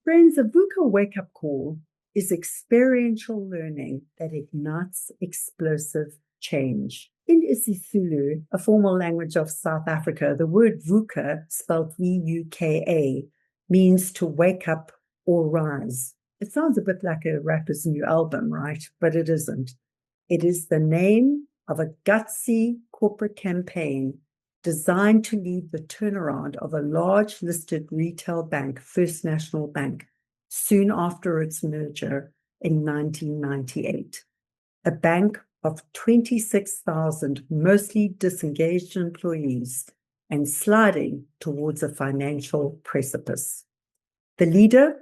Friends, a VUKA wake-up call is experiential learning that ignites explosive change. In isiZulu, a formal language of South Africa, the word VUKA, spelled V-U-K-A, means to wake up or rise. It sounds a bit like a rapper's new album, right? But it isn't. It is the name of a gutsy corporate campaign designed to lead the turnaround of a large listed retail bank, First National Bank, soon after its merger in 1998. A bank of 26,000 mostly disengaged employees and sliding towards a financial precipice. The leader,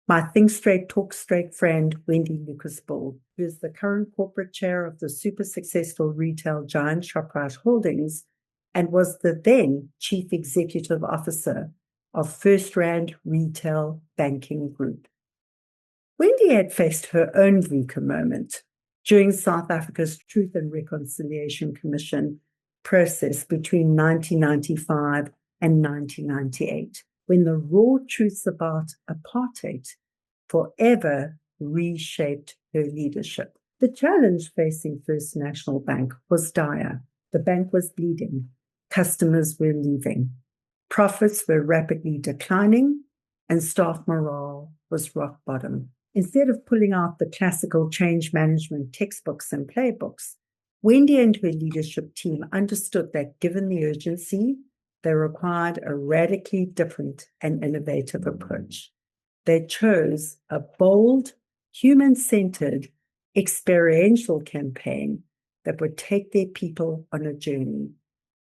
my Think Straight, Talk Straight friend, Wendy who is the current corporate chair of the super successful retail giant Shoprite Holdings and was the then chief executive officer of First Rand Retail Banking Group. Wendy had faced her own VUKA moment during South Africa's Truth and Reconciliation Commission process between 1995 and 1998, when the raw truths about apartheid forever reshaped her leadership. The challenge facing First National Bank was dire. The bank was bleeding. Customers were leaving. Profits were rapidly declining, and staff morale was rock bottom. Instead of pulling out the classical change management textbooks and playbooks, Wendy and her leadership team understood that given the urgency, they required a radically different and innovative approach. They chose a bold, human-centered, experiential campaign that would take their people on a journey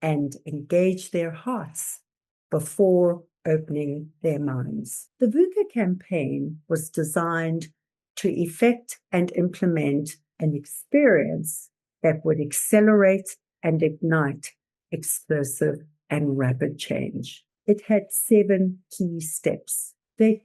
and engage their hearts before opening their minds. The VUKA campaign was designed to effect and implement an experience that would accelerate and ignite explosive and rapid change. It had 7 key steps. They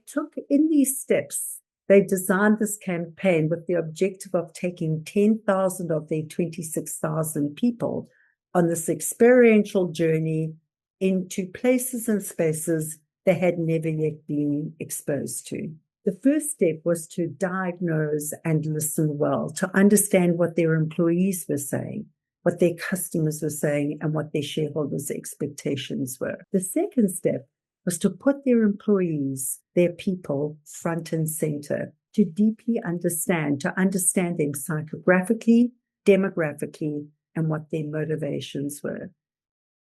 designed this campaign with the objective of taking 10,000 of their 26,000 people on this experiential journey into places and spaces they had never yet been exposed to. The first step was to diagnose and listen well, to understand what their employees were saying, what their customers were saying, and what their shareholders' expectations were. The second step was to put their employees, their people, front and center, to deeply understand them psychographically, demographically, and what their motivations were.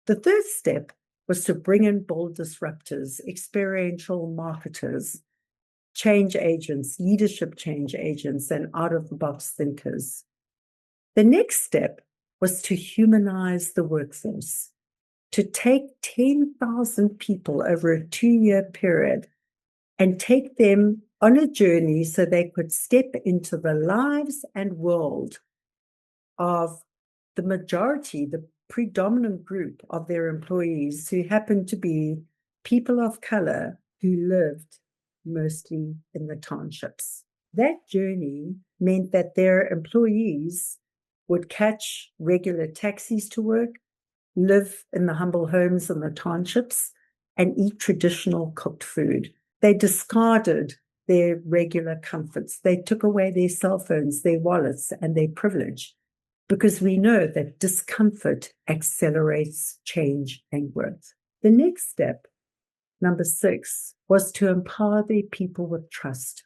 The third step was to bring in bold disruptors, experiential marketers, change agents, leadership change agents, and out-of-the-box thinkers. The next step was to humanize the workforce, to take 10,000 people over a 2-year period and take them on a journey so they could step into the lives and world of the majority, the predominant group of their employees who happened to be people of color who lived mostly in the townships. That journey meant that their employees would catch regular taxis to work, live in the humble homes in the townships, and eat traditional cooked food. They discarded their regular comforts. They took away their cell phones, their wallets, and their privilege, because we know that discomfort accelerates change and growth. The next step, number 6, was to empower their people with trust,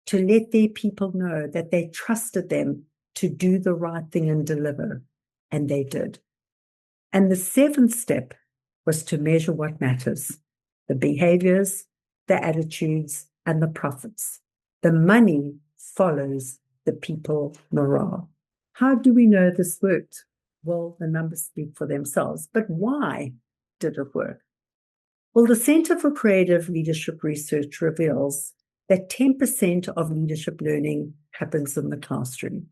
to let their people know that they trusted them to do the right thing and deliver, and they did. And the 7th step was to measure what matters: the behaviors, the attitudes, and the profits. The money follows the people morale. How do we know this worked? Well, the numbers speak for themselves, but why did it work? Well, the Center for Creative Leadership Research reveals that 10% of leadership learning happens in the classroom.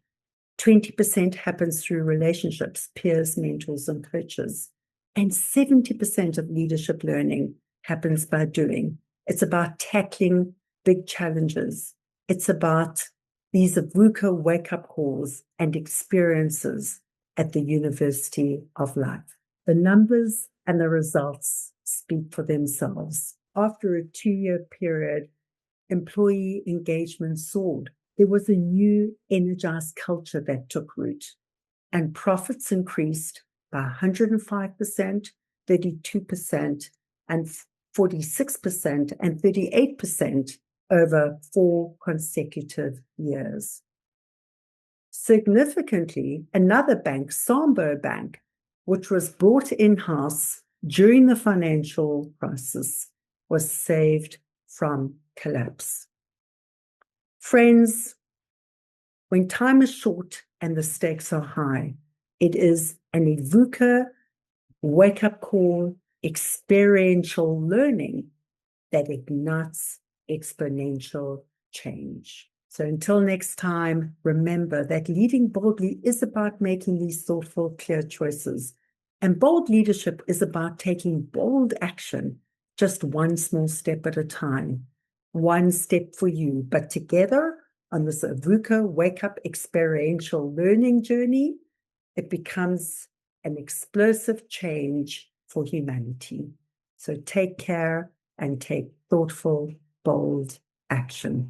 20% happens through relationships, peers, mentors, and coaches. And 70% of leadership learning happens by doing. It's about tackling big challenges. It's about these VUKA wake-up calls and experiences at the University of Life. The numbers and the results speak for themselves. After a 2-year period, employee engagement soared. There was a new energized culture that took root, and profits increased by 105%, 32%, and 46% and 38% over 4 consecutive years. Significantly, another bank, Sambo Bank, which was brought in-house during the financial crisis, was saved from collapse. Friends, when time is short and the stakes are high, it is an VUKA wake-up call, experiential learning that ignites exponential change. So until next time, remember that leading boldly is about making these thoughtful, clear choices. And bold leadership is about taking bold action, just one small step at a time. One step for you, but together on this VUKA wake-up experiential learning journey, it becomes an explosive change for humanity. So take care and take thoughtful, bold action.